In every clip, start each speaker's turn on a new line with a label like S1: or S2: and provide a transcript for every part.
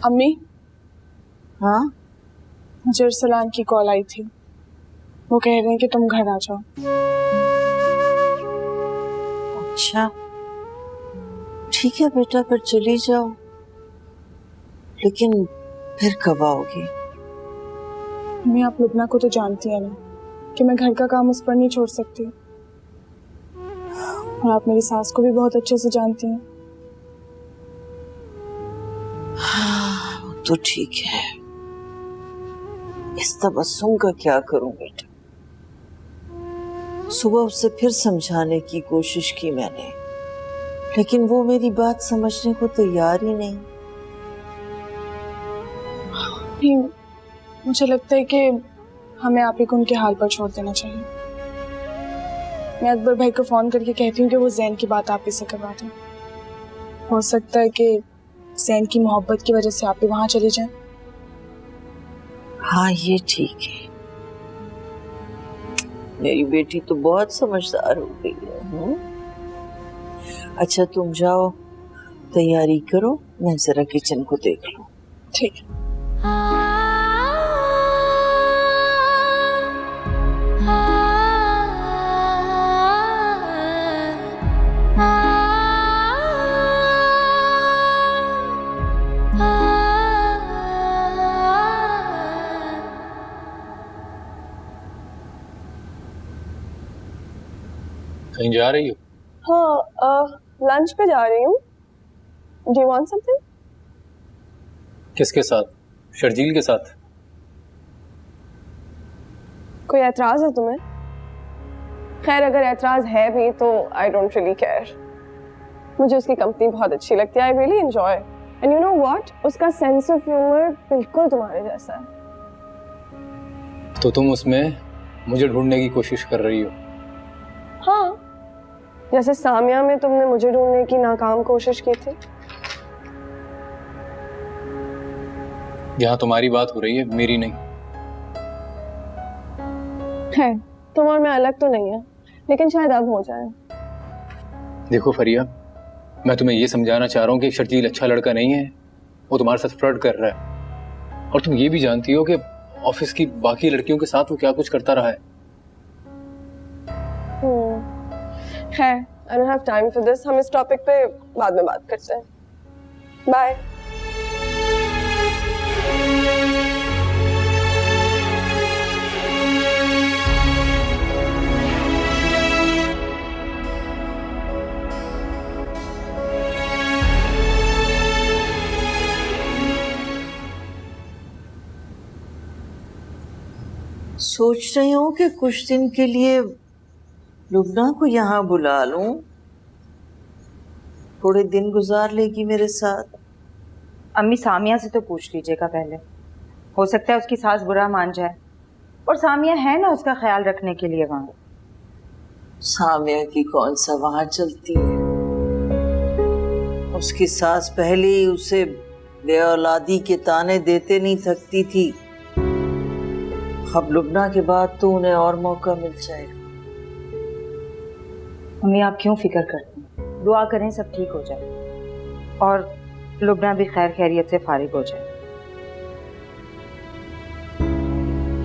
S1: अम्मी।
S2: हाँ,
S1: मुझे अरसलान की कॉल आई थी। वो कह रहे हैं कि तुम घर आ जाओ।
S2: अच्छा ठीक है बेटा, फिर चली जाओ, लेकिन फिर कब आओगी?
S1: अम्मी, आप लुबना को तो जानती है ना कि मैं घर का काम उस पर नहीं छोड़ सकती, और आप मेरी सास को भी बहुत अच्छे से जानती हैं।
S2: हाँ तो ठीक है, इस तबस्सुम का क्या करूं बेटा? सुबह उसे फिर समझाने की कोशिश की मैंने, लेकिन वो मेरी बात समझने को तैयार ही नहीं।
S1: मुझे लगता है कि हमें आप ही को उनके हाल पर छोड़ देना चाहिए। मैं अकबर भाई को फोन करके कहती हूँ कि वो जैन की बात आप ही से करवा दें। हो सकता है कि जैन की मोहब्बत की वजह से आप ही वहां चली जाएं।
S2: हाँ ये ठीक है, मेरी बेटी तो बहुत समझदार हो गई है। अच्छा तुम जाओ, तैयारी करो, मैं जरा किचन को देख लूं।
S1: ठीक है।
S3: कहीं जा रही हो?
S1: हाँ, लंच पे जा रही हूँ। Do you want something?
S3: किसके साथ? शर्जील के साथ?
S1: कोई एतराज है तुम्हें? खैर अगर एतराज है भी तो आई डोंट रियली केयर। मुझे उसकी कंपनी बहुत अच्छी लगती है। I really enjoy, and you know what, उसका सेंस ऑफ ह्यूमर बिल्कुल तुम्हारे जैसा है।
S3: तो तुम उसमें मुझे ढूंढने की कोशिश कर रही हो?
S1: हाँ, जैसे सामिया में तुमने मुझे ढूंढने की नाकाम कोशिश की थी।
S3: यहाँ तुम्हारी बात हो रही है, मेरी नहीं।
S1: है, तुम और मैं अलग तो नहीं है, लेकिन शायद अब हो जाए।
S3: देखो फरिया, मैं तुम्हें ये समझाना चाह रहा हूँ कि शर्जील अच्छा लड़का नहीं है, वो तुम्हारे साथ फ्लर्ट कर रहा है, और तुम ये भी जानती हो कि ऑफिस की बाकी लड़कियों के साथ वो क्या कुछ करता रहा है।
S1: है, I don't have time for this. हम इस टॉपिक पे बाद में बात करते हैं। बाय।
S2: सोच रही हूँ कि कुछ दिन के लिए लुबना को यहाँ बुला लूं, थोड़े दिन गुजार लेगी मेरे साथ।
S4: अम्मी सामिया से तो पूछ लीजिएगा पहले, हो सकता है उसकी सास बुरा मान जाए, और सामिया है ना उसका ख्याल रखने के लिए वहाँ।
S2: सामिया की कौन सा वहाँ चलती है, उसकी सास पहले ही उसे बेऔलादी के ताने देते नहीं थकती थी, अब लुबना के बाद तो उन्हें और मौका मिल जाएगा।
S4: अम्मी आप क्यों फिक्र करती हैं, दुआ करें सब ठीक हो जाए और लुबना भी खैर खैरियत से फारिग हो जाए।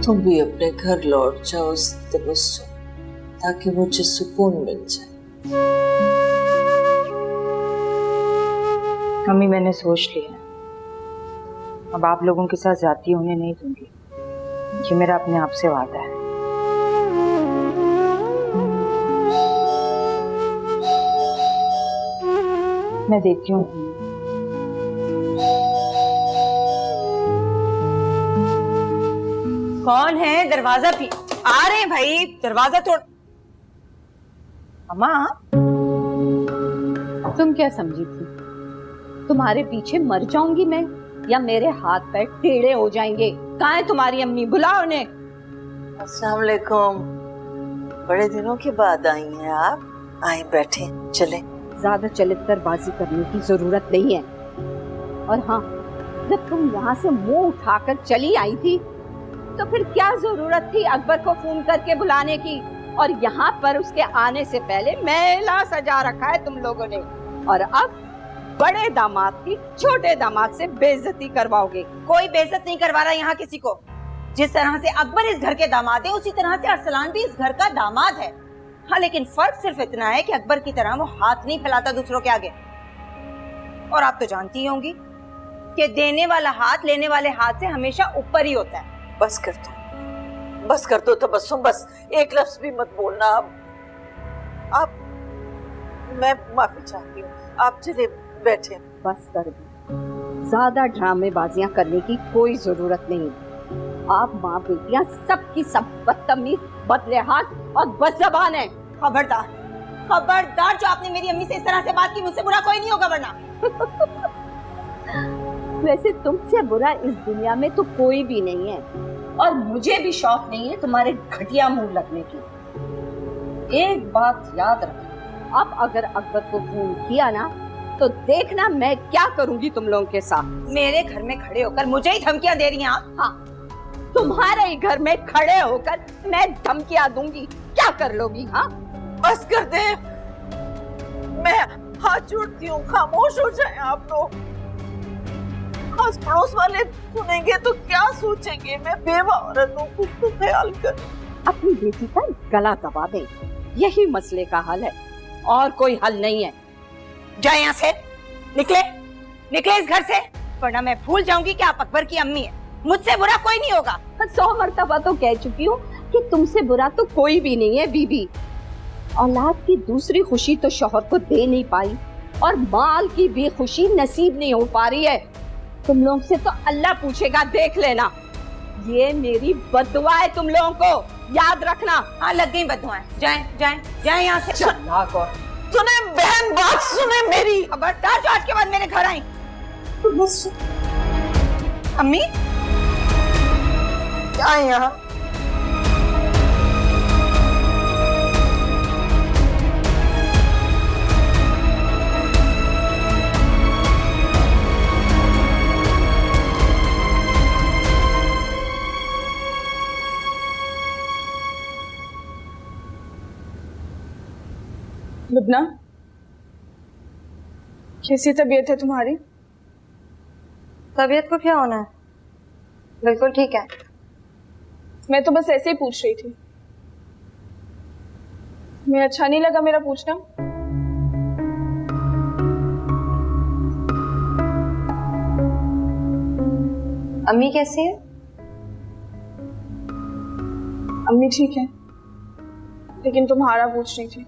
S2: तुम भी अपने घर लौट जाओ तबस्सुम, ताकि मुझे सुकून मिल जाए।
S4: मम्मी मैंने सोच लिया, अब आप लोगों के साथ जाती होने नहीं दूंगी, ये मेरा अपने आप से वादा है। मैं देखती हूँ। कौन है? दरवाजा भी आ रहे हैं भाई, दरवाजा तोड़। अम्मा
S5: तुम क्या समझी थी? तुम्हारे पीछे मर जाऊंगी मैं, या मेरे हाथ पैर टेढ़े हो जाएंगे? कहाँ है तुम्हारी अम्मी? बुलाओ उन्हें।
S2: अस्सलाम वालेकुम, बड़े दिनों के बाद आई हैं आप। आए बैठे, चले।
S5: ज्यादा चलित बाजी करने की जरूरत नहीं है। और हाँ, जब तुम यहाँ से मुंह उठाकर चली आई थी तो फिर क्या जरूरत थी अकबर को फोन करके बुलाने की? और यहाँ पर उसके आने से पहले मेला सजा रखा है तुम लोगों ने, और अब बड़े दामाद की छोटे दामाद से बेइज्जती करवाओगे।
S4: कोई बेइज्जत नहीं करवा रहा यहाँ किसी को। जिस तरह से अकबर इस घर के दामाद है, उसी तरह से अरसलान भी इस घर का दामाद है। हाँ, लेकिन फर्क सिर्फ इतना है कि अकबर की तरह वो हाथ नहीं फैलाता दूसरों के आगे। और आप तो जानती ही होंगी कि देने वाला हाथ लेने वाले हाथ से हमेशा ऊपर ही होता है।
S2: बस कर दो तबस्सुम, बस एक लफ्ज भी मत बोलना। आप मैं माफी चाहती हूँ, आप चले बैठे।
S5: बस कर दो, ज्यादा ड्रामेबाजियां करने की कोई जरूरत नहीं। आप माँ बेटियां सबकी सब बदतमीज, बदलिहाज और बदज़बान है।
S4: खबरदार, खबरदार, जो आपने मेरी अम्मी से इस तरह से बात की, मुझसे बुरा कोई नहीं होगा वरना।
S5: वैसे तुमसे बुरा इस दुनिया में तो कोई भी नहीं है, और मुझे भी शौक नहीं है तुम्हारे घटिया मुंह लगने की। एक बात याद रखना, अब अगर अकबर को फोन किया ना तो देखना मैं क्या करूंगी तुम लोगों के साथ।
S4: मेरे घर में खड़े होकर मुझे ही धमकियां दे रही हैं आप?
S5: हाँ, तुम्हारे ही घर में खड़े होकर मैं धमकियां दूंगी, क्या कर लोगी? हाँ,
S2: बस कर दे, मैं हाथ जोड़ती हूँ, खामोश हो जाए आप लोग। आस पड़ोस वाले सुनेंगे तो क्या सोचेंगे? मैं बेवा औरत हूँ, कुछ तो ख्याल कर।
S5: अपनी बेटी का गला दबा दे, यही मसले का हल है, और कोई हल नहीं है।
S4: जाए यहाँ से, निकले इस घर से, वरना मैं भूल जाऊंगी कि आप अकबर की अम्मी है। मुझसे बुरा कोई नहीं होगा।
S5: 100 मर्तबा तो कह चुकी हूँ कि तुमसे बुरा तो कोई भी नहीं है बीबी। औलाद की दूसरी खुशी तो शौहर को दे नहीं पाई, और माल की भी खुशी नसीब नहीं हो पा रही है। तुम लोगों से तो अल्लाह पूछेगा, देख लेना। ये मेरी बद्दुआ है तुम लोगों को, याद रखना।
S4: हाँ, लग गई बद्दुआएं। जाए यहाँ से।
S2: सुने बहन, बात सुने मेरी।
S4: खबरदार जो आज के बाद मेरे घर आई। अम्मी
S2: क्या है यहाँ?
S1: लुबना, कैसी तबीयत है तुम्हारी?
S6: तबीयत को क्या होना है, बिल्कुल ठीक है।
S1: मैं तो बस ऐसे ही पूछ रही थी। मैं अच्छा नहीं लगा मेरा पूछना?
S6: अम्मी कैसी है?
S1: अम्मी ठीक है, लेकिन तुम्हारा पूछ रही थी।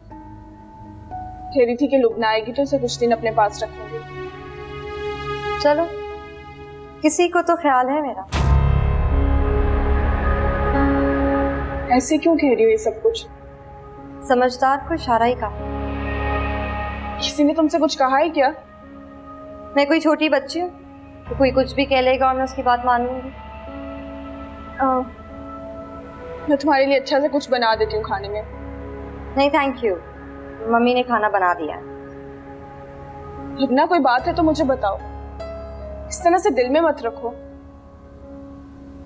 S1: कह रही थी कि लुबना आएगी तो उसे कुछ दिन अपने पास रखेंगे।
S6: चलो, किसी को तो ख्याल है मेरा।
S1: ऐसे क्यों कह रही हो ये सब कुछ?
S6: समझदार को इशारा ही कहा।
S1: किसी ने तुमसे कुछ कहा है क्या?
S6: मैं कोई छोटी बच्ची हूँ तो कोई कुछ भी कह लेगा और मैं उसकी बात मान लूंगी?
S1: मैं तुम्हारे लिए अच्छा से कुछ बना देती हूँ खाने में।
S6: नहीं थैंक यू, मम्मी ने खाना बना दिया है।
S1: लुबना, कोई बात है तो मुझे बताओ, इस तरह से दिल में मत रखो।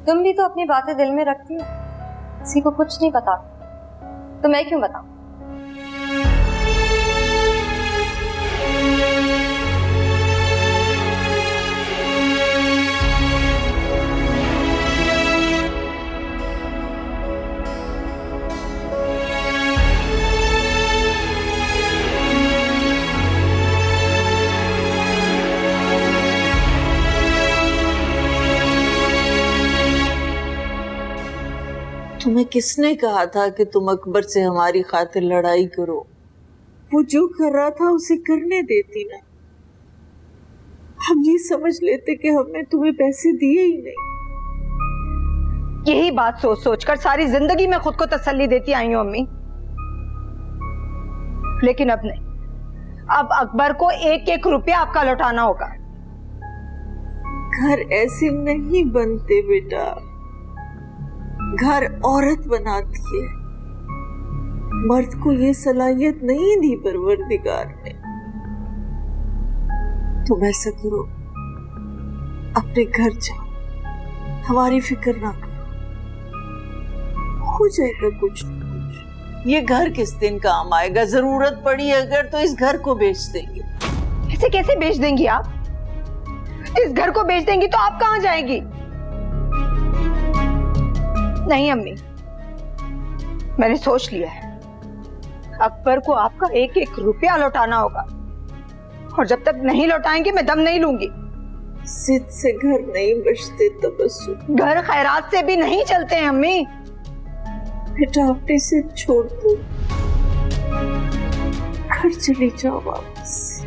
S6: तुम भी तो अपनी बातें दिल में रखती हो, किसी को कुछ नहीं पता तो मैं क्यों बताऊं?
S2: तुम्हें किसने कहा था कि तुम अकबर से हमारी खातिर लड़ाई करो? वो जो कर रहा था उसे करने देती ना। हम ये समझ लेते कि हमने तुम्हें पैसे दिए ही नहीं।
S4: यही बात सोच सोचकर सारी जिंदगी में खुद को तसल्ली देती आई हूँ अम्मी, लेकिन अब नहीं। अब अकबर को एक एक रुपया आपका लौटाना होगा।
S2: घर ऐसे नहीं बनते बेटा, घर औरत बनाती है। मर्द को ये सलाहियत नहीं दी परवरदिगार ने। तुम ऐसा करो, अपने घर जाओ, हमारी फिक्र ना करो, हो जाएगा कुछ न कुछ। ये घर किस दिन काम आएगा? जरूरत पड़ी अगर तो इस घर को बेच देंगे।
S4: इसे कैसे बेच देंगी आप? इस घर को बेच देंगी तो आप कहां जाएंगी? नहीं अम्मी, मैंने सोच लिया है, अकबर को आपका एक एक रुपया लौटाना होगा, और जब तक नहीं लौटाएंगे मैं दम नहीं लूंगी।
S2: जिद से घर नहीं बचते तबस्सुम।
S4: घर खैरात से भी नहीं चलते हैं अम्मी।
S2: बेटा अपने जिद छोड़ दो, घर चले जाओ वापस।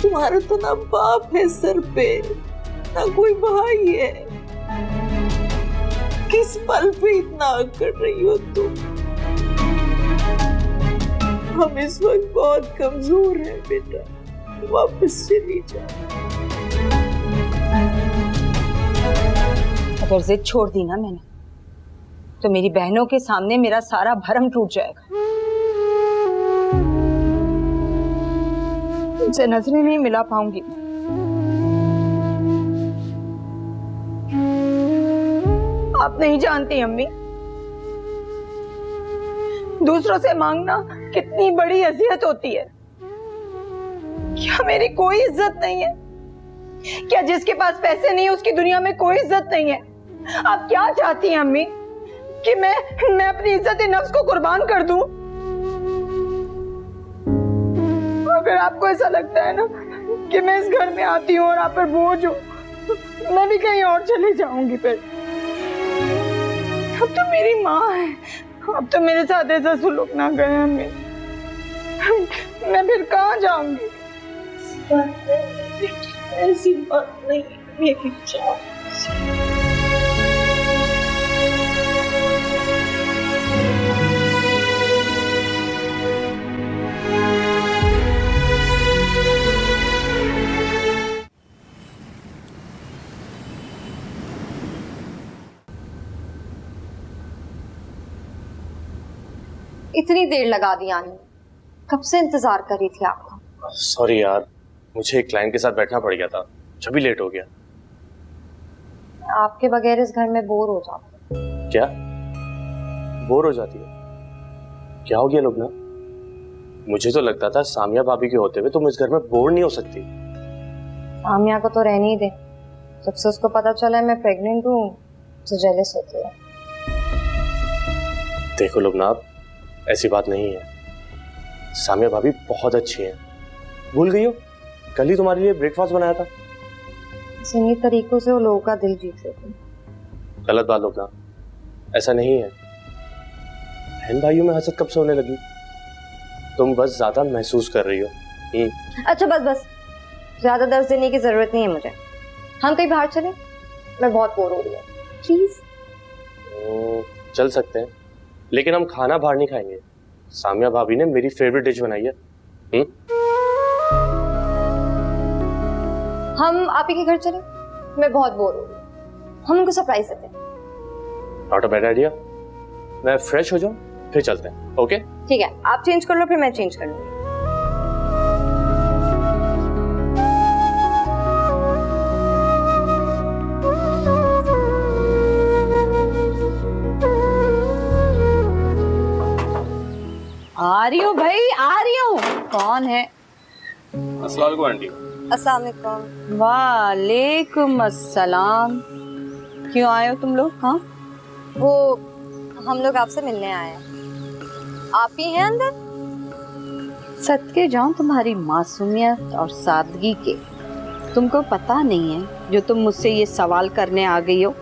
S2: तुम्हारा तो ना बाप है सर पे, ना कोई भाई है। किस पल पे इतना कर रही हो तुम? हम इस वक्त बहुत कमजोर हैं बेटा, वापस चली जाओ।
S4: अगर जिद छोड़ दी ना मैंने, तो मेरी बहनों के सामने मेरा सारा भरम टूट जाएगा। उनसे नजरें नहीं मिला पाऊंगी। आप नहीं जानती अम्मी, दूसरों से मांगना कितनी बड़ी अजियत होती है। क्या मेरी कोई इज्जत नहीं है? क्या जिसके पास पैसे नहीं है उसकी दुनिया में कोई इज्जत नहीं है? आप क्या चाहती हैं अम्मी, कि मैं अपनी इज्जत नफ्स को कुर्बान कर दूं? अगर आपको ऐसा लगता है ना कि मैं इस घर में आती हूँ और आप पर बोझ हूँ, मैं भी कहीं और चले जाऊंगी। फिर अब तो मेरी माँ है, अब तो मेरे साथ ऐसा सुलूक ना करें अम्मी। मैं फिर कहाँ जाऊंगी?
S2: ऐसी बात नहीं मेरी जान।
S6: इतनी देर लगा दी आने में, कब से इंतजार कर रही थी आपका।
S7: सॉरी यार, मुझे एक क्लाइंट के साथ बैठना पड़ गया था, जब भी लेट हो गया।
S6: आपके बगैर इस घर में बोर हो जाती।
S7: क्या बोर हो जाती है? क्या हो गया लुबना? मुझे तो लगता था सामिया भाभी के होते हुए तुम इस घर में बोर नहीं हो सकती।
S6: सामिया को तो रहने ही दे, जब से उसको पता चला है मैं प्रेग्नेंट हूँ तो जेलस होती है।
S7: देखो लुबना, ऐसी बात नहीं है। सामिया भाभी बहुत अच्छी हैं। भूल गई हो, कल ही तुम्हारे लिए ब्रेकफास्ट बनाया था।
S6: इन्हीं तरीकों से वो लोगों का दिल जीत लेते।
S7: गलत बात लुबना, ऐसा नहीं है। बहन भाइयों में हसद कब से होने लगी? तुम बस ज्यादा महसूस कर रही हो।
S6: अच्छा बस, ज्यादा दर्द देने की जरूरत नहीं है मुझे। हम कहीं बाहर चले, मैं बहुत बोर हो रही हूँ, प्लीज।
S7: चल सकते हैं, लेकिन हम खाना बाहर नहीं खाएंगे। सामिया भाभी ने मेरी फेवरेट डिश बनाई है।
S6: हम आप ही के घर चले, मैं बहुत बोर हो रही हूँ। हम उनको सरप्राइज देते हैं।
S7: Not a bad idea. मैं फ्रेश हो जाऊं फिर चलते हैं। ओके
S6: ठीक है, आप चेंज कर लो फिर मैं चेंज कर लूंगी।
S5: आ रही हूँ भाई, आ रही हूँ। कौन है?
S7: अस्सलाम वालेकुम आंटी।
S6: अस्सलाम वालेकुम।
S5: वालेकुम अस्सलाम। क्यों आए हो तुम लोग? हाँ,
S6: वो हम लोग आपसे मिलने आए हैं। आप ही हैं अंदर?
S5: सदके जाऊं तुम्हारी मासूमियत और सादगी के। तुमको पता नहीं है जो तुम मुझसे ये सवाल करने आ गई हो।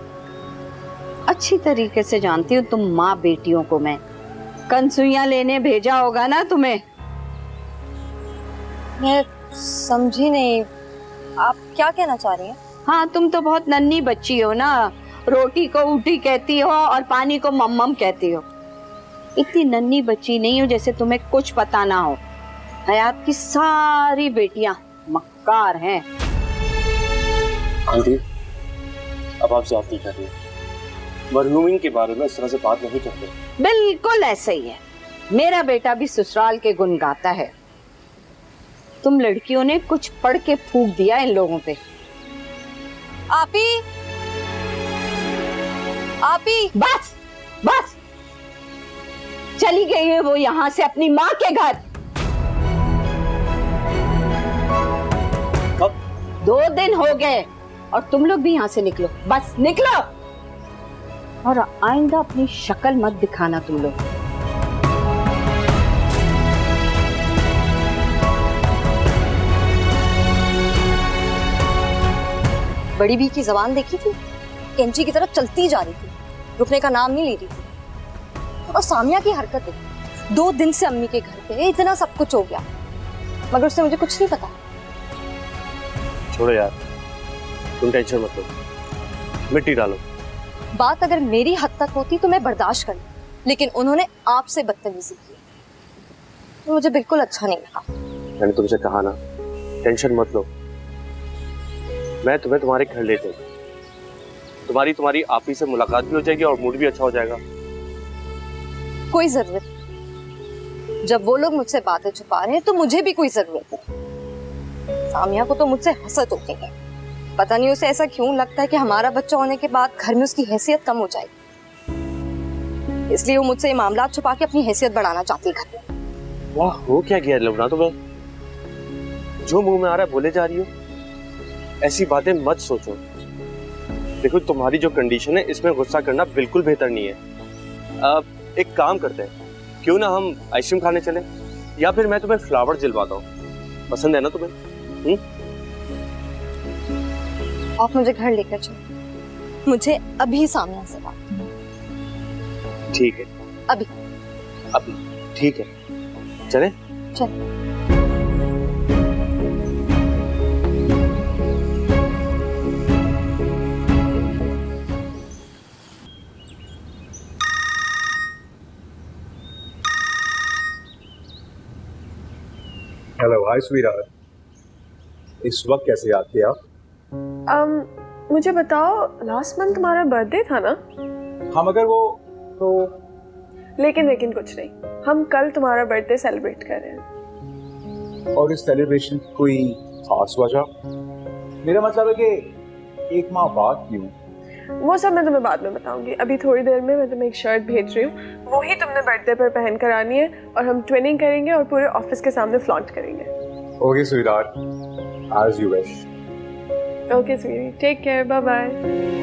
S5: अच्छी तरीके से जानती हूँ तुम माँ बेटियों को मैं कंसुइयां लेने भेजा होगा ना तुम्हें।
S6: मैं समझी नहीं, आप क्या कहना चाह रही हैं?
S5: हाँ, तुम तो बहुत नन्ही बच्ची हो ना। रोटी को ऊटी कहती हो और पानी को मम्मम कहती हो। इतनी नन्ही बच्ची नहीं हो जैसे तुम्हें कुछ पता ना हो। हयात की सारी बेटियां मक्कार हैं।
S7: आंटी, अब आप ज्यादती कर रही हैं। मरहूमिन के बारे में इस तरह से बात नहीं करते।
S5: बिल्कुल ऐसे ही है। मेरा बेटा भी ससुराल के गुण गाता है। तुम लड़कियों ने कुछ पढ़ के फूंक दिया इन लोगों पे।
S6: आप ही
S5: बस बस, चली गई है वो यहाँ से अपनी माँ के घर। 2 दिन हो गए और तुम लोग भी यहाँ से निकलो, बस निकलो। और आइंदा अपनी शक्ल मत दिखाना तुम लोग।
S6: बड़ी बी की जबान देखी थी, कैंची की तरफ चलती जा रही थी, रुकने का नाम नहीं ले रही थी। और सामिया की हरकत देखी, 2 दिन से अम्मी के घर पे इतना सब कुछ हो गया, मगर उसने मुझे कुछ नहीं पता।
S7: छोड़ो यार, तुम टेंशन मत लो, मिट्टी डालो।
S6: बात अगर मेरी हद तक होती तो मैं बर्दाश्त कर लूं, लेकिन उन्होंने आपसे बदतमीजी की, तो मुझे बिल्कुल अच्छा नहीं लगा।
S7: मैंने तुमसे कहा ना, टेंशन मत लो, मैं तुम्हें तुम्हारे घर ले जाऊंगा। तुम्हारी आपी से मुलाकात भी हो जाएगी और मूड भी अच्छा हो जाएगा।
S6: कोई जरूरत नहीं, जब वो लोग मुझसे बातें छुपा रहे हैं तो मुझे भी कोई जरूरत नहीं। सामिया को तो मुझसे हसद होती है, पता नहीं उसे ऐसा क्यों लगता है कि हमारा बच्चा होने के बाद घर में उसकी हैसियत कम हो जाएगी, इसलिए वो मुझसे ये मामला छुपा के अपनी हैसियत बढ़ाना चाहती है घर में।
S7: वाह, हो क्या गया लवना तुम्हें? जो मुंह में आ रहा है बोले जा रही हो, ऐसी बातें मत सोचो। देखो, तुम्हारी जो कंडीशन है इसमें गुस्सा करना बिल्कुल बेहतर नहीं है। एक काम करते हैं, क्यों ना हम आइसक्रीम खाने चले, या फिर मैं तुम्हें फ्लावर दिलवाता हूँ, पसंद है ना तुम्हें?
S6: आप मुझे घर लेकर चलो, मुझे अभी सामिया से बात।
S7: ठीक है,
S6: अभी
S7: ठीक है, चले।
S8: हेलो, हाय स्वीटहार्ट, इस वक्त कैसे याद किया?
S1: मुझे बताओ, लास्ट मंथ तुम्हारा बर्थडे था ना?
S8: हाँ, मगर वो तो
S1: लेकिन कुछ नहीं, हम कल तुम्हारा बर्थडे सेलिब्रेट कर रहे हैं।
S8: और इस सेलिब्रेशन की कोई खास वजह? मेरा मतलब है कि 1 माह बाद क्यों?
S1: वो सब मैं तुम्हें बाद में बताऊंगी। अभी थोड़ी देर में मैं तुम्हें एक शर्ट भेज रही हूँ, वो ही तुमने बर्थडे पर पहन कर आनी है और हम ट्विनिंग करेंगे और पूरे ऑफिस के सामने फ्लॉन्ट करेंगे।
S8: Okay sweetheart, as you wish.
S1: Okay sweetie, take care, bye bye.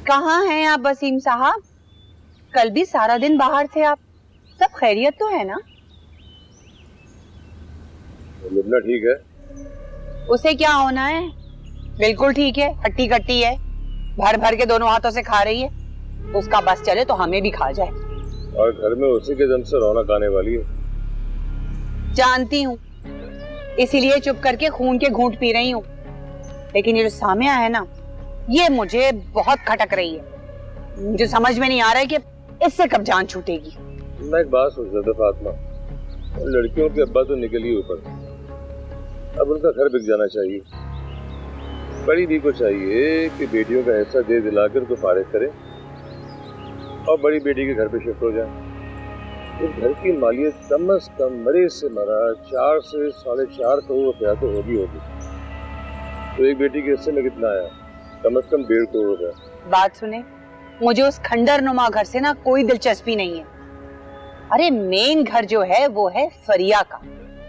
S4: कहाँ हैं आप वसीम साहब? कल भी सारा दिन बाहर थे आप, सब खैरियत तो है ना?
S9: लुबना ठीक है?
S4: उसे क्या होना है, बिल्कुल ठीक है, हट्टी कट्टी है, भर भर के दोनों हाथों से खा रही है। उसका बस चले तो हमें भी खा जाए।
S9: और घर में उसी के दम से रौनक आने वाली है।
S4: जानती हूँ, इसीलिए चुप करके खून के घूंट पी रही हूँ, लेकिन ये जो सामिया है ना, ये मुझे बहुत खटक रही है। मुझे समझ में नहीं आ रहा है कि इससे कब जान छूटेगी।
S9: मैं एक बात सोच रहा था फातिमा, लड़कियों के अब्बा तो निकल ही ऊपर, अब उनका घर बिक जाना चाहिए। बड़ी दी को चाहिए कि बेटियों का हिस्सा दे दिलाकर उनको फारिग करे और बड़ी बेटी के घर पे शिफ्ट हो जाए। इस घर की मालियत कम से कम मरे से मरा 4 से 4.5 करोड़ रुपया तो होगी। तो एक बेटी के हिस्से में कितना आया? कम से कम 1.5 करोड़ रुपया।
S4: बात सुने, मुझे उस खंडर नुमा घर से ना कोई दिलचस्पी नहीं है। अरे मेन घर जो है वो है फरिया का।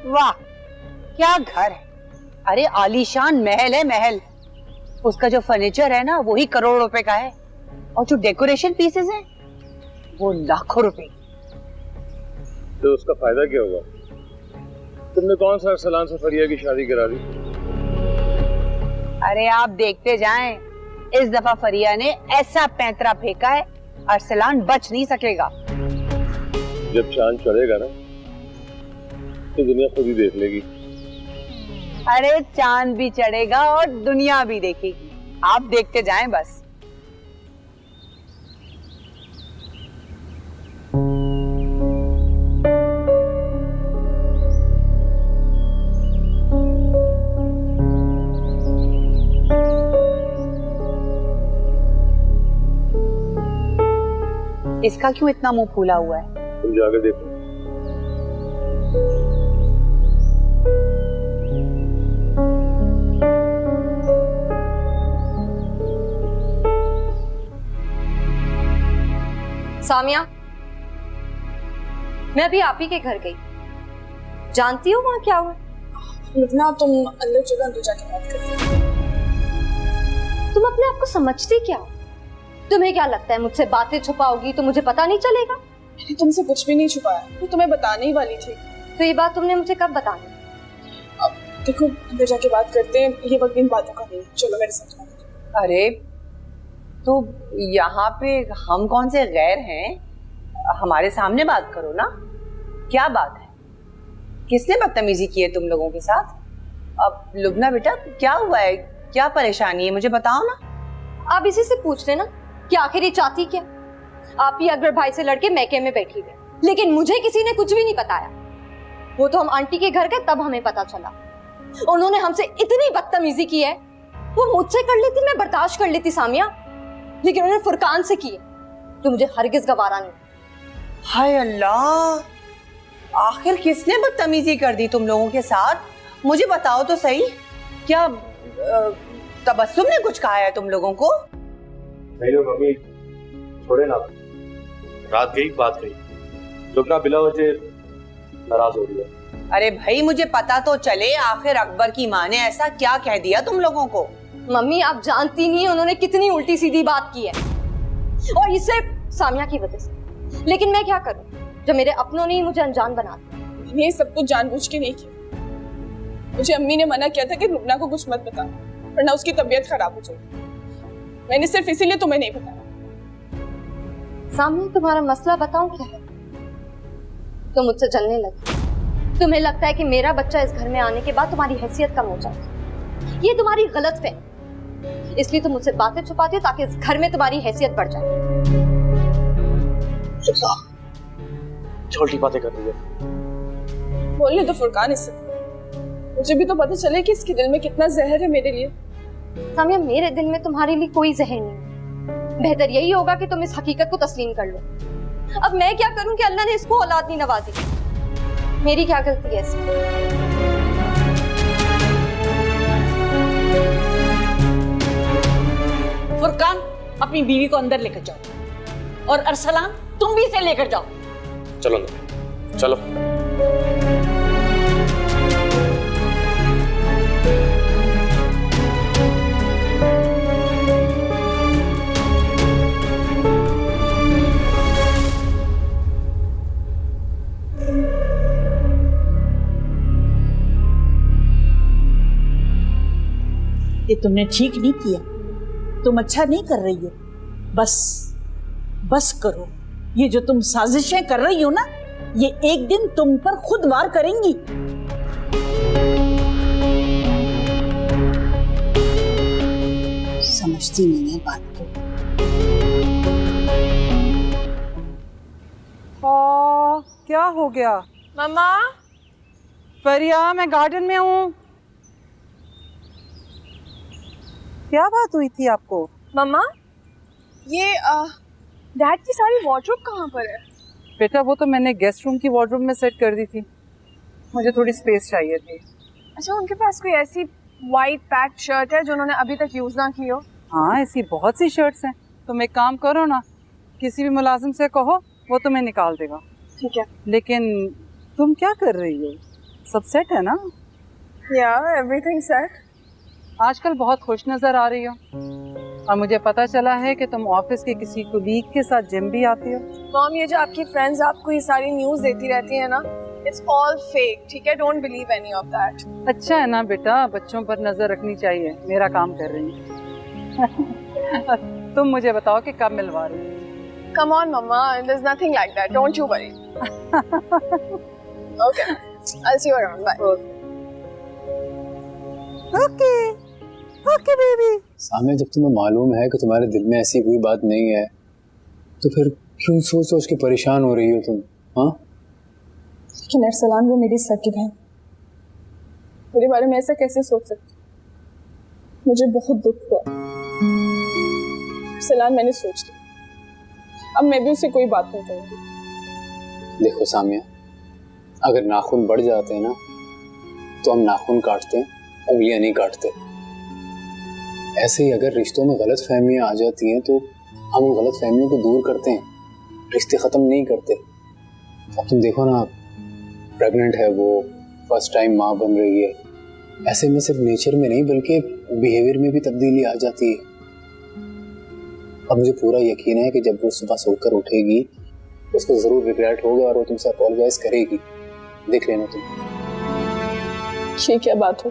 S4: वाह क्या घर है, अरे आलीशान महल है महल। उसका जो फर्नीचर है ना वो ही करोड़ रुपए का है, और जो डेकोरेशन पीसेस हैं वो लाखों रुपए।
S9: तो उसका फायदा क्या हुआ? तुमने कौन सा अरसलान से फरिया की शादी करा दी?
S4: अरे आप देखते जाएं, इस दफा फरिया ने ऐसा पैंतरा फेंका है, अरसलान बच नहीं सकेगा।
S9: जब चांद चढ़ेगा ना तो दुनिया खुद ही देख लेगी।
S4: अरे चांद भी चढ़ेगा और दुनिया भी देखेगी, आप देखते जाएं बस। इसका क्यों इतना मुंह फूला हुआ है?
S9: तुम जाकर देखो।
S6: सामिया, मैं अभी आप ही के घर गई। जानती हो वहां क्या हुआ?
S1: लुबना, तुम अंदर चलो, अंदर जाके बात करते हैं।
S6: तुम अपने आप को समझती क्या हो? तुम्हें क्या लगता है मुझसे बातें छुपाओगी तो मुझे पता नहीं चलेगा?
S1: मैंने तुमसे कुछ भी नहीं छुपाया, वो तुम्हें बताने ही वाली थी।
S6: तो ये बात तुमने मुझे कब बतानी?
S1: अब देखो, अंदर जाके बात करते हैं, ये वक्त इन बातों का नहीं। चलो मेरे साथ।
S4: अरे तो यहाँ पे हम कौन से गैर हैं? हमारे सामने बात करो ना। क्या बात है? किसने बदतमीजी की है तुम लोगों के साथ? अब लुबना बेटा, क्या हुआ है? क्या परेशानी है, मुझे बताओ ना।
S6: आप इसी से पूछ लेना कि आखिर ये चाहती क्या। आप ही अकबर भाई से लड़के मैके में बैठी गए, लेकिन मुझे किसी ने कुछ भी नहीं बताया। वो तो हम आंटी के घर गए तब हमें पता चला। उन्होंने हमसे इतनी बदतमीजी की है, वो मुझसे कर लेती मैं बर्दाश्त कर लेती सामिया, लेकिन उन्होंने फुरकान से की है तो मुझे हरगिज गवारा नहीं।
S4: हाय अल्लाह, आखिर किसने बदतमीजी कर दी तुम लोगों के साथ? मुझे बताओ तो सही। क्या तबस्सुम ने कुछ कहा है तुम लोगों को?
S7: नहीं मम्मी, छोड़े ना। रात गई बात गई, लुबना बिला वजह नाराज हो रही है।
S4: अरे भाई, मुझे पता तो चले आखिर अकबर की माँ ने ऐसा क्या कह दिया तुम लोगों को?
S6: मम्मी, आप जानती नहीं उन्होंने कितनी उल्टी सीधी बात की है, और ये सिर्फ सामिया की वजह से। लेकिन मैं क्या करूं जब मेरे अपनों ने ही मुझे अनजान बना दिया।
S1: ये सब कुछ जानबूझ के नहीं किया। मुझे अम्मी ने मना किया था कि लुबना को कुछ मत बता, वरना उसकी तबीयत खराब हो जाएगी। मैंने सिर्फ इसीलिए तुम्हें नहीं बताया।
S6: सामिया, तुम्हारा मसला बताऊं क्या है? तुम मुझसे जलने लगी। तुम्हें लगता है कि मेरा बच्चा इस घर में आने के बाद तुम्हारी हैसियत कम हो जाएगी। ये तुम्हारी गलतफहमी, इसलिए तुम मुझसे बातें छुपाती हो ताकि इस घर में तुम्हारी हैसियत बढ़ जाए।
S7: छोटी बातें कर रही है।
S1: बोलने तो फुरकान इससे, मुझे भी तो पता चले कि इसके दिल में कितना जहर है मेरे लिए।
S6: सामिया, मेरे दिल में तुम्हारे लिए कोई जहर नहीं है। बेहतर यही होगा कि तुम इस हकीकत को तस्लीम कर लो। अब मैं क्या करूं कि अल्लाह ने इसको औलाद नहीं नवाजी? मेरी क्या गलती है इसमें?
S2: फुरकान, अपनी बीवी को अंदर लेकर जाओ, और अरसलान तुम भी इसे लेकर जाओ।
S7: चलो चलो।
S2: ये तुमने ठीक नहीं किया, तुम अच्छा नहीं कर रही हो। बस करो। ये जो तुम साजिशें कर रही हो ना, ये एक दिन तुम पर खुद वार करेंगी। समझती नहीं है बात को।
S10: क्या हो गया?
S1: मम्मा,
S10: फरिया, मैं गार्डन में हूँ। क्या बात हुई थी आपको?
S1: मम्मा, ये डैड की सारी वार्डरोब कहाँ पर है?
S10: बेटा, वो तो मैंने गेस्ट रूम की वार्डरोब में सेट कर दी थी। मुझे थोड़ी स्पेस चाहिए थी।
S1: अच्छा, उनके पास कोई ऐसी वाइट पैक्ड शर्ट है जो उन्होंने अभी तक यूज ना की हो?
S10: हाँ, ऐसी बहुत सी शर्ट्स हैं। तुम एक काम करो ना, किसी भी मुलाजिम से कहो, वो तुम्हें निकाल देगा।
S1: ठीक है।
S10: लेकिन तुम क्या कर रही हो? सब सेट है ना?
S1: या एवरीथिंग सेट।
S10: आजकल बहुत खुश नजर आ रही हो, और मुझे पता चला है कि तुम ऑफिस के किसी कुलीग के साथ जिम भी आती हो।
S1: मॉम, ये जो आपकी फ्रेंड्स आपको ये सारी न्यूज़ देती रहती है ना, इट्स ऑल फेक। ठीक है, don't believe any of that.
S10: अच्छा है ना बेटा, बच्चों पर नजर रखनी चाहिए। मेरा काम कर रही है। तुम मुझे बताओ कि कब मिलवा रही हो?
S1: Come on, Mama. There's nothing like that. Don't you worry. Okay. I'll see you around. Bye.
S10: Okay, baby.
S3: सामने जब तुम्हें मालूम है कि तुम्हारे दिल में ऐसी कोई बात नहीं है, तो फिर क्यों सोच सोच के परेशान हो रही हो तुम? हाँ?
S1: लेकिन अरसलान, वो मेरी सकीब है। मेरे बारे में ऐसा कैसे सोच सकती? मुझे बहुत दुख हुआ। अरसलान, मैंने सोच लिया, अब मैं भी उससे कोई बात नहीं करूंगी।
S3: देखो सामिया, अगर नाखून बढ़ जाते हैं ना तो हम नाखून काटते हैं, उंगलियां नहीं काटते। ऐसे ही अगर रिश्तों में गलत फहमियां आ जाती हैं तो हम उन गलत फहमियों को दूर करते हैं, रिश्ते खत्म नहीं करते। अब तुम देखो ना, प्रेग्नेंट है वो, फर्स्ट टाइम माँ बन रही है, ऐसे में सिर्फ नेचर में नहीं बल्कि बिहेवियर में भी तब्दीली आ जाती है। अब मुझे पूरा यकीन है कि जब वो सुबह सोकर उठेगी उसको जरूर रिग्रेट होगा और वो तुमसे अपोलोजाइज करेगी। देख लेना तुम।
S1: ये क्या बात हो,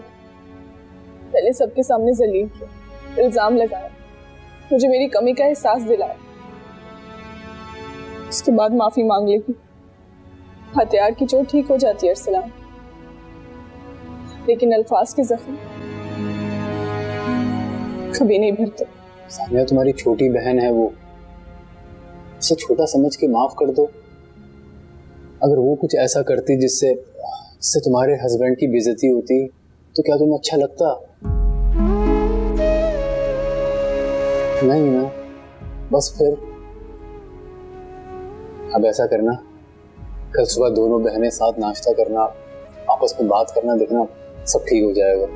S1: पहले सबके सामने जलील किया, इल्जाम लगाया, मुझे मेरी कमी का एहसास दिलाया, उसके बाद माफी मांग लेगी। हथियार की चोट ठीक हो जाती है अरसलान, लेकिन अल्फाज के जख्म कभी नहीं भरते।
S3: सामिया तुम्हारी छोटी बहन है, वो उसे छोटा समझ के माफ कर दो। अगर वो कुछ ऐसा करती जिससे तुम्हारे हस्बैंड की बेइज्जती होती तो क्या तुम्हें अच्छा लगता? नहीं ना, बस फिर अब ऐसा करना, कल सुबह दोनों बहनें साथ नाश्ता करना, आपस में बात करना, देखना सब ठीक हो जाएगा।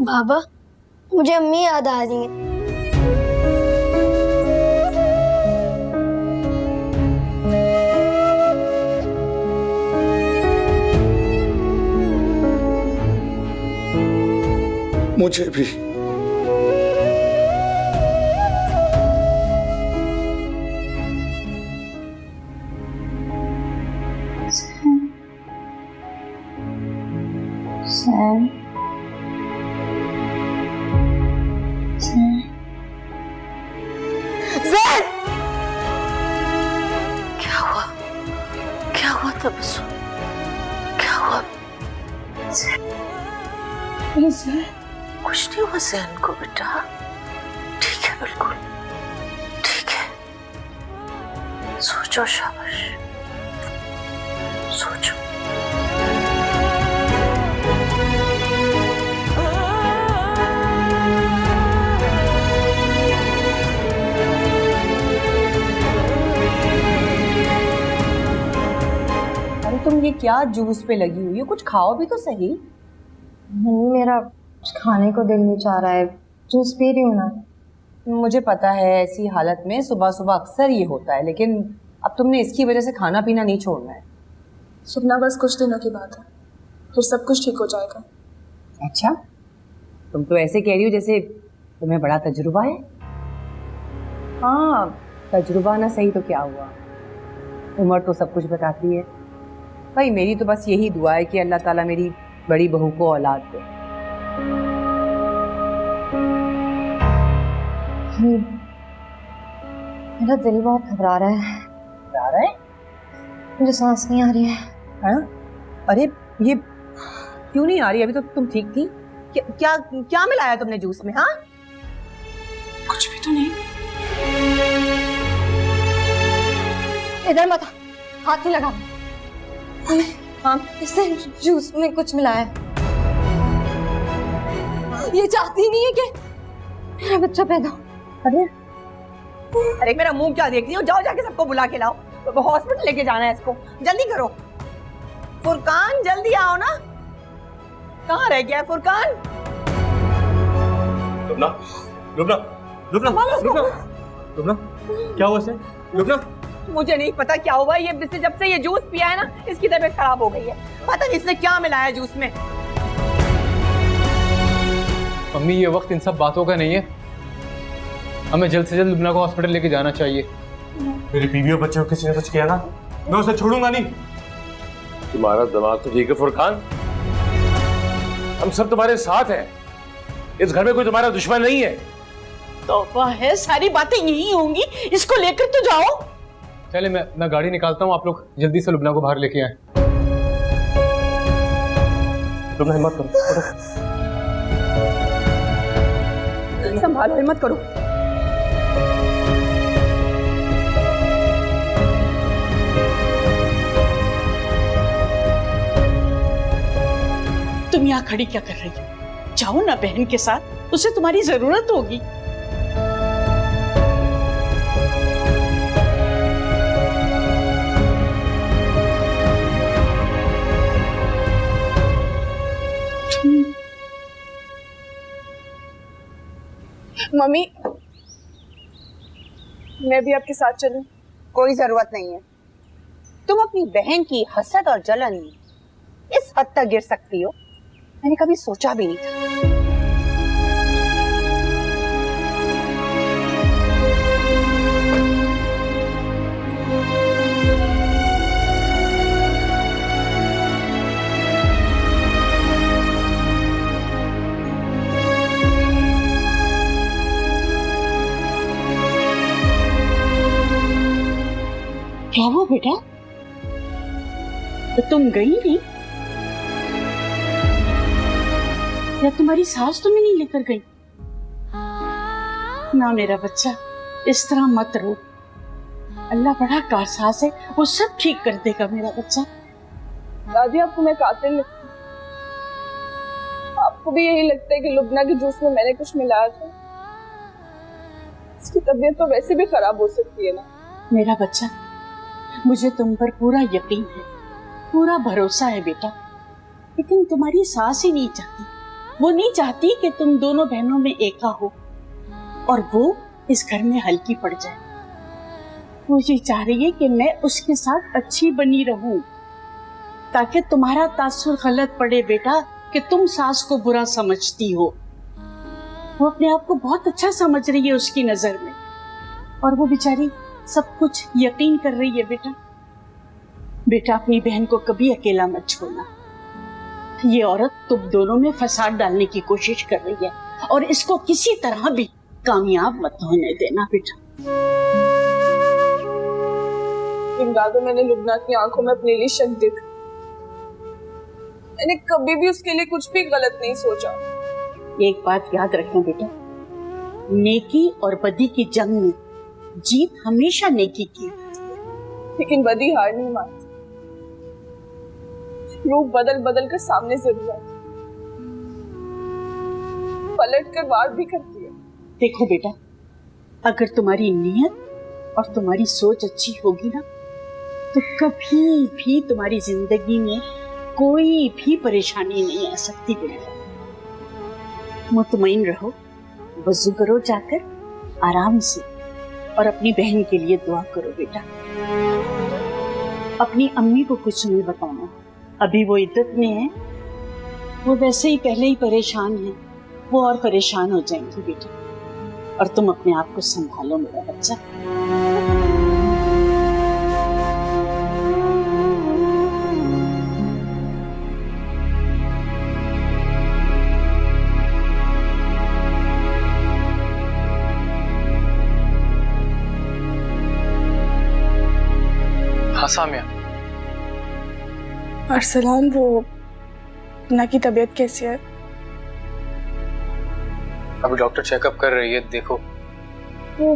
S11: बाबा, मुझे अम्मी याद आ रही है।
S9: मुझे भी।
S11: सैम,
S2: क्या हुआ? क्या हुआ तबस्सुम? क्या हुआ? कुछ नहीं हुआ ज़ैन को बेटा, ठीक है, बिल्कुल ठीक है। सोचो, शाबाश, सोचो।
S4: अरे तुम ये क्या जूस पे लगी हुई हो, कुछ खाओ भी तो सही।
S6: मम्मी, मेरा कुछ खाने को दिल नहीं चाह रहा है, जूस पी रही हूँ ना।
S4: मुझे पता है ऐसी हालत में सुबह सुबह अक्सर ये होता है, लेकिन अब तुमने इसकी वजह से खाना पीना नहीं छोड़ना है।
S1: सुपना बस कुछ दिनों की बात है, फिर सब कुछ ठीक हो जाएगा।
S4: अच्छा, तुम तो ऐसे कह रही हो जैसे तुम्हें बड़ा तजुर्बा है। हाँ, तजुर्बा ना सही तो क्या हुआ, उम्र तो सब कुछ बताती है। भाई मेरी तो बस यही दुआ है कि अल्लाह ताला मेरी बड़ी बहू को औलाद दे।
S6: मेरा दिल बहुत घबरा रहा है।
S4: घबरा रहा है?
S6: मुझे सांस नहीं आ रही है।
S4: हाँ? अरे ये क्यों नहीं आ रही? अभी तो तुम ठीक थी। क्या क्या मिलाया तुमने जूस में? हाँ,
S1: कुछ भी तो नहीं।
S6: इधर मत, हाथ नहीं लगा। हाँ, इससे जूस में कुछ मिलाया है। ये चाहती नहीं है कि मेरा बच्चा पैदा हो।
S4: अरे मेरा मुंह क्या देख रही हो? जाओ जाके सबको बुला के लाओ, तो हॉस्पिटल लेके जाना है इसको, जल्दी करो। फुरकान जल्दी आओ ना, कहाँ रह गया है फुरकान?
S7: लुबना, लुबना, लुबना, लुबना, लुबना, क्या हुआ इसे? लुबना,
S4: मुझे नहीं पता क्या हुआ, ये जब से ये जूस पिया है ना, इसकी तबीयत खराब हो गई है। पता नहीं इसने क्या मिलाया जूस में।
S3: मम्मी, ये वक्त इन सब बातों का नहीं है, हमें जल्द से जल्द लुबना को हॉस्पिटल लेके जाना चाहिए।
S7: मेरी बीवी और बच्चे को किसी ने कुछ किया ना, मैं उसे छोड़ूंगा नहीं।
S9: तुम्हारा दिमाग तो ठीक है फुरकान, हम सब तुम्हारे साथ हैं, इस घर में कोई तुम्हारा दुश्मन नहीं है।
S2: तौबा है, सारी बातें यही होंगी, इसको लेकर तो जाओ।
S3: चले, मैं गाड़ी निकालता हूँ, आप लोग जल्दी से लुबना को बाहर लेके आए।
S7: लुबना, हिम्मत करो,
S4: संभालो, हिम्मत करो।
S12: तुम यहाँ खड़ी क्या कर रही हो? जाओ ना बहन के साथ, उसे तुम्हारी जरूरत होगी।
S1: मम्मी, मैं भी आपके साथ चलूं?
S4: कोई जरूरत नहीं है। तुम अपनी बहन की हसद और जलन इस हद तक गिर सकती हो, मैंने कभी सोचा भी नहीं था।
S12: क्या हुआ बेटा? तो तुम गई नहीं या तुम्हारी सास तुम्हें नहीं लेकर गई? ना मेरा बच्चा, इस तरह मत रो। अल्लाह बड़ा कारसाज है, वो सब ठीक कर देगा मेरा बच्चा।
S1: दादी, आपको मैं कातिल लगती हूँ? आपको भी यही लगता है कि लुबना के जूस में मैंने कुछ मिलाया था? उसकी तबीयत तो वैसे भी खराब हो सकती है ना।
S12: मेरा बच्चा, मुझे तुम पर पूरा यकीन है, पूरा भरोसा है बेटा, लेकिन तुम्हारी सास ही नहीं चाहती। वो नहीं चाहती कि तुम दोनों बहनों में एका हो और वो इस घर में हल्की पड़ जाए। वो ये चाह रही है कि मैं उसके साथ अच्छी बनी रहूं, ताकि तुम्हारा तासुर गलत पड़े बेटा कि तुम सास को बुरा समझती हो। वो अपने आप को बहुत अच्छा समझ रही है उसकी नजर में, और वो बेचारी सब कुछ यकीन कर रही है। बेटा बेटा, अपनी बहन को कभी अकेला मत छोड़ना। ये औरत तुम दोनों में फसाद डालने की कोशिश कर रही है, और इसको किसी तरह भी कामयाब मत होने देना बेटा।
S1: इन रातों मैंने लुबना की आंखों में अपने लिए शक देखा। मैंने कभी भी उसके लिए कुछ भी गलत नहीं सोचा।
S12: एक बात याद रखना बेटा, नेकी और बदी की जंग में जीत हमेशा नेकी की होती है,
S1: लेकिन बदी हार नहीं मानती। रूप बदल बदल कर सामने जरूर आती, पलट कर वार भी करती है।
S12: देखो बेटा, अगर तुम्हारी नीयत और तुम्हारी सोच अच्छी होगी ना, तो कभी भी तुम्हारी जिंदगी में कोई भी परेशानी नहीं आ सकती बेटा। मुतमईन रहो, वजू करो जाकर आराम से, और अपनी बहन के लिए दुआ करो बेटा। अपनी अम्मी को कुछ नहीं बताना, अभी वो इद्दत में है। वो वैसे ही पहले ही परेशान है, वो और परेशान हो जाएंगी बेटा। और तुम अपने आप को संभालो मेरा बच्चा।
S3: हाँ सामिया।
S1: अरसलान, वो ना की तबीयत कैसी है?
S3: अभी डॉक्टर चेकअप कर रही है, देखो।
S1: वो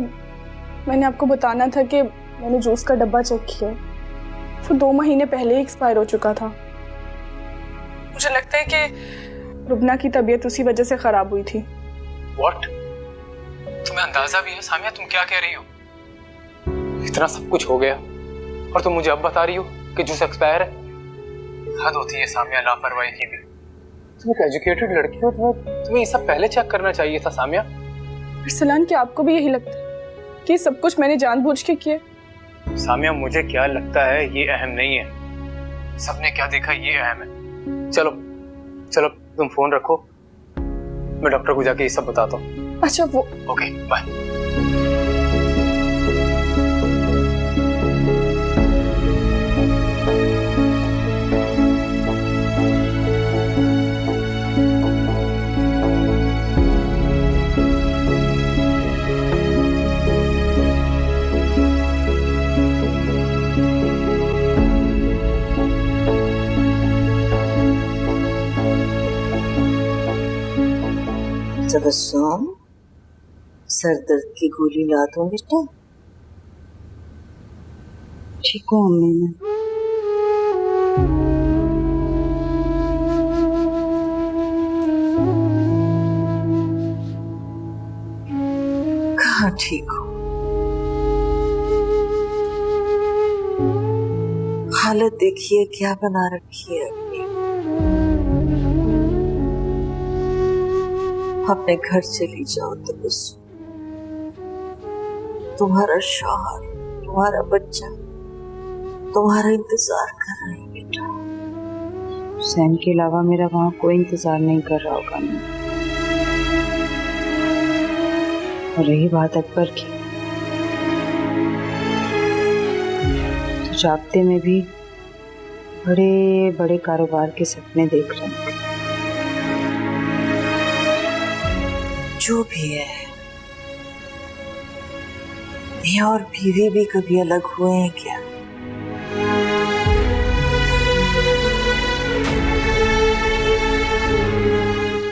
S1: मैंने आपको बताना था कि मैंने जूस का डब्बा चेक किया, वो 2 महीने पहले ही एक्सपायर हो चुका था। मुझे लगता है कि रुबना की तबीयत उसी वजह से खराब हुई थी।
S3: What? तुम्हें अंदाजा भी है सामिया तुम क्या कह रही हो? इतना सब कुछ हो गया और तुम मुझे अब बता रही हो कि जूस एक्सपायर है? हद होती है सामिया लापरवाही की भी। तुम एक एजुकेटेड लड़की हो, तुम्हें ये सब पहले चेक करना चाहिए था सामिया।
S1: अरसलान, क्या आपको भी यही लगता है कि सब कुछ मैंने जानबूझ के किया?
S3: सामिया, मुझे क्या लगता है ये अहम नहीं है, सबने क्या देखा ये अहम है। चलो चलो तुम फोन रखो, मैं डॉक्टर को जाके ये सब बताता हूँ।
S1: अच्छा, वो
S3: ओके, बाय।
S2: तबस्सुम, सर दर्द की गोली ला दूं बेटा?
S10: ठीक हूँ अम्मी मैं।
S2: कहाँ ठीक हो? हालत देखिए क्या बना रखी है अपनी। अपने घर चली जाओ तो बस तुम्हारा शौहर, तुम्हारा बच्चा तुम्हारा इंतजार कर रहे हैं बेटा।
S10: सैम के अलावा मेरा वहाँ कोई इंतजार नहीं कर रहा होगा अम्मी। और रही बात अकबर की, तो जागते में भी बड़े बड़े कारोबार के सपने देख रहे हैं।
S2: जो भी है, मियां और बीवी भी कभी अलग हुए हैं क्या?